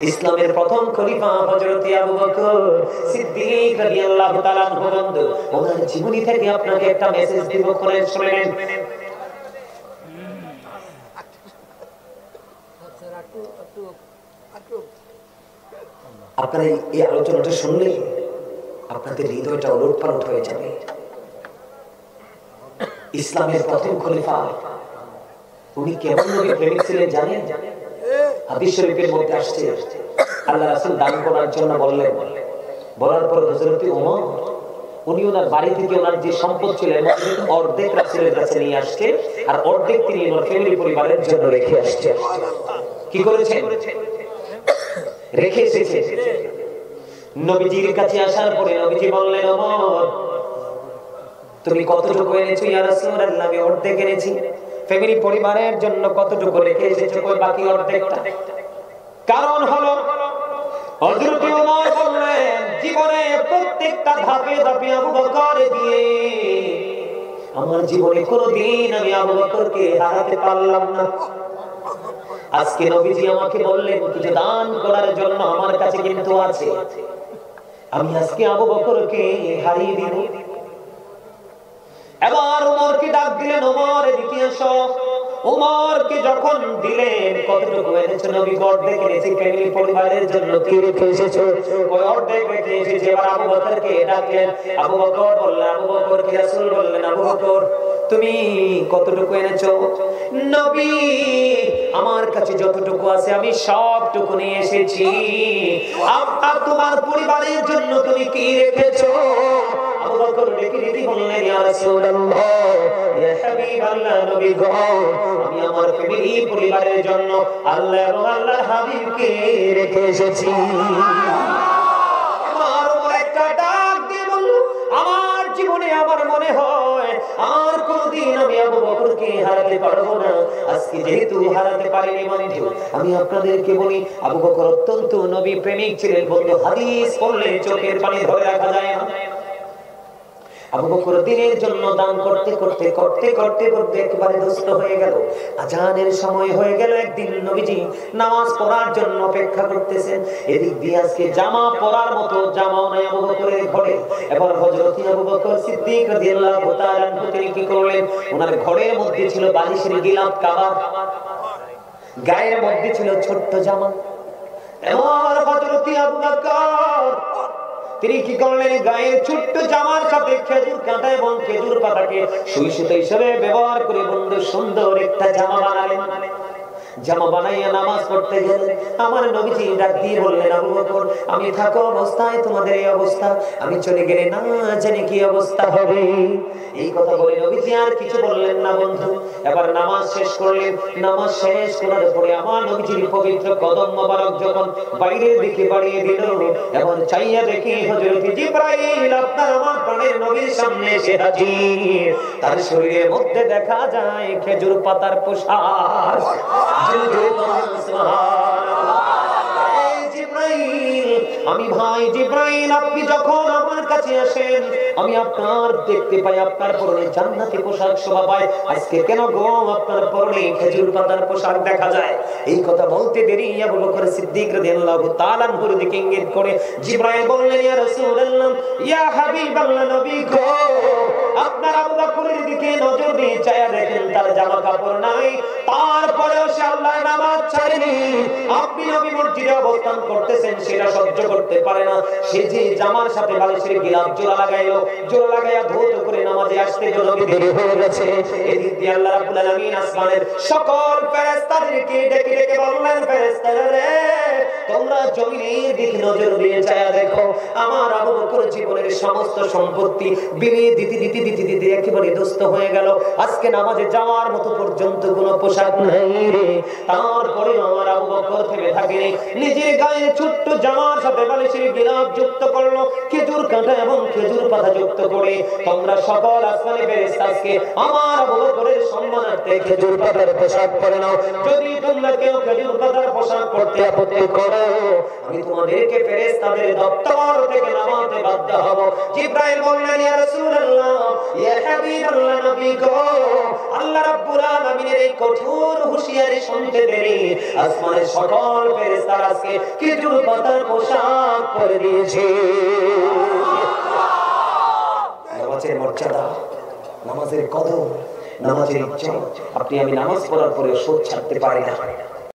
ইসলামের প্রথম খলিফা হযরত আবু বকর সিদ্দিক রাদিয়াল্লাহু তাআলা আনহু ওনার জীবনী থেকে আপনাকে একটা মেসেজ দিব, করে শুনেন। আপনারা এই আলোচনাটা শুনলে আপনাদের হৃদয়টা ওলটপালট হয়ে যাবে। ইসলামের প্রথম খলিফা উনি কেমন নবী প্রেমিক ছিলেন জানেন? হাদিস শরীফের মধ্যে আসছে আল্লাহ রাসূল দান করার জন্য বললেন, বলার পর হযরত ওমর উনি ওনার বাড়ি থেকে ওনার যে সম্পদ ছিল অর্ধেক রাসূলের কাছে নিয়ে আসছে, আর অর্ধেক তিনি ওনার ফ্যামিলি পরিবারের জন্য রেখে আসছে। কি করেছেন? রেখে এসেছে। নবীজির কাছে আসার পরে নবীজি বললেন, ওমর তুমি কতটুকু এনেছো ইয়া রাসূলুল্লাহ? আমি অর্ধেক এনেছি। ফ্যামিলি পরিবারের জন্য কতটুকু রেখে এসেছো? কই বাকি অর্ধেকটা। কারণ হলো হযরত ওমর বললেন, জীবনে প্রত্যেকটা ধাপে ধাপে আবু বকর দিয়ে আমার জীবনে কোনোদিন আমি আবু বকরকে হারাতে পারলাম না। আজকে নবীজি আমাকে বললেন কিছু দান করার জন্য, আমার কাছে কিন্তু আছে, আমি আজকে আবু বকরকে হারিয়ে দিব। এবার ওমরকে ডাক দিলেন, ওমর এদিকে এসো। ওমরকে যখন দিলেন, কতটুকু এনেছো? নবী অর্ধেক এনেছি। ফ্যামিলি পরিবারের জন্য কি রেখে এসেছো? ওই অর্ধেক রেখে এসেছি। এবার আবু বকরকে ডাকলেন। আবু বকর বললেন, আবু বকর কি রাসূল বললেন, আবু বকর তুমি কতটুকু এনেছো? নবী আমার কাছে যতটুকু আছে আমি সবটুকু নিয়ে এসেছি। আর তোমার পরিবারের জন্য তুমি কি রেখেছো? আবু বকর ডেকে ডেকে বললেন, ইয়া রাসূলুল্লাহ, ইয়া হাবিবাল্লাহ, নবী গো আমি আমার ফ্যামিলি পরিবারের জন্য আল্লাহ এবং আল্লাহর হাবিবকে রেখে এসেছি। আমার উপর একটা ডাক দিয়ে বলল, আমার জীবনে আমার মনে হয় আর কোনদিন আমি আবু বকরকে হারাতে পারবো না। আজকে যেহেতু হারাতে পারিনি বন্ধু, আমি আপনাদেরকে বলি আবু বকর অত্যন্ত নবী প্রেমিক ছিলেন। বন্ধু হাদিস পড়লে চোখের পানি ধরে রাখা যায় না। আবু বকর দিনের জন্য দান করতে করতে করতে করতে করতে একেবারে দুস্থ হয়ে গেল। আজানের সময় হয়ে গেল। একদিন নবীজি নামাজ পড়ার জন্য অপেক্ষা করতেছেন। এদিক দিয়ে আজকে জামা পরার মতো জামাও নাই আবু বকরের ঘরে। এবার হযরত আবু বকর সিদ্দিক রাদিয়াল্লাহু তাআলা আনহু তিনি কি করলেন? ওনার ঘরের মধ্যে ছিল বালিশের গিলাফ কাবার, গায়ের মধ্যে ছিল ছোট্ট জামা। এবার হযরত আবু বকর তিনি কি করলেন? গায়ের ছোট্ট জামার সাথে খেজুর কাঁটা এবং খেজুর পাতাকে সুই সুতা হিসেবে ব্যবহার করে বন্ধু সুন্দর একটা জামা বানালেন। জামা বানাইয়া নামাজ পড়তে গেলেন। আমার নবীজি ডাক দিয়ে বললেন, আবু বকর আমি থাকা অবস্থায় তোমাদের এই অবস্থা, আমি চলে গেলে না জানি কি অবস্থা হবে। এই কথা বলে নবীজি আর কিছু বললেন না বন্ধু। এবার নামাজ শেষ করলেন। নামাজ শেষ করার পরে আমার নবীজির পবিত্র কদম মোবারক যখন বাইরের দিকে বাড়িয়ে দিল, এবং চাইয়া দেখি হযরত জিবরাইল আপনার আমার প্রাণের নবীর সামনে এসে হাজির। তার শরীরের মধ্যে দেখা যায় খেজুর পাতার পোশাক। আমি ভাই জিবরাইল, আপনি যখন আমার কাছে আসেন আমি আপনার দেখতে পাই আপনার পরনে জান্নাতি পোশাক শোভা পায়। আজকে কেন গো আপনার পরনে খেজুর পাতার পোশাক দেখা যায়? এই কথা বলতে দেরি আবু বকর সিদ্দিক রাদিয়াল্লাহু তাআলা আনহুর দিকে ইঙ্গিত করে জিবরাইল বললেন, ইয়া রাসূলুল্লাহ, ইয়া হাবিবাল্লাহ, নবী গো আপনার আবু বকরের দিকে নজর দিয়ে চায়া দেখেন তার জামা কাপড় নাই, তারপরেও সে আল্লাহর নামাজ ছাড়েনি। আপনি নবী মসজিদে অবস্থান করতেছেন সেটা সহ্য করতে পারে না। সে যে জামার সাথে বালিশের গিলাফ জোড়া লাগাইলো, জোড়া লাগাইয়া ধৌত করে নামাজে আসতে নবী দেরি হয়ে গেছে। এদিক দিয়ে আল্লাহ রাব্বুল আলামিন আসমানের সকল ফেরেশতাদেরকে ডেকে ডেকে বললেন, ফেরেশতারা রে তোমরা জমিনের দিকে নজর দিয়ে চায়া দেখো, আমার আবু বকর জীবনের সমস্ত সম্পত্তি বিলিয়ে দিতে দিতে দিতে দিতে একেবারে দুস্থ হয়ে গেল। আজকে নামাজে যাওয়ার মতো পর্যন্ত কোনো পোশাক নাই রে। তারপরে আমার আবু বকর থেমে থাকেনি। নিজের গায়ের ছোট্ট জামার সাথে বালিশের গিলাফ যুক্ত করলো, খেজুর কাঁটা এবং খেজুর পাতা যুক্ত করে তোমরা সকল আসমানি ফেরেশতাকে আমার আবু বকরের সম্মানার্থে খেজুর পাতার পোশাক পরে নাও। যদি তোমরা কেউ খেজুর পাতার পোশাক পরতে আপত্তি করো আমি তোমাদেরকে ফেরেশতাদের দপ্তর থেকে নামাতে বাধ্য হব। জিবরাইল বললেন, ইয়া রাসূলুল্লাহ, ইয়া হাবিবাল্লাহ, নবী গো, আল্লাহ রাব্বুল আলামিনের এই কঠোর হুঁশিয়ারি শুনতে পেরে আসমানের সকল ফেরেশতারা আজকে খেজুর পাতার পোশাক পরে দিয়েছে। নামাজের মর্যাদা, নামাজের কদর, নামাজের ইজ্জত, আপনি আমি নামাজ পড়ার পরে সুদ ছাড়তে পারি না।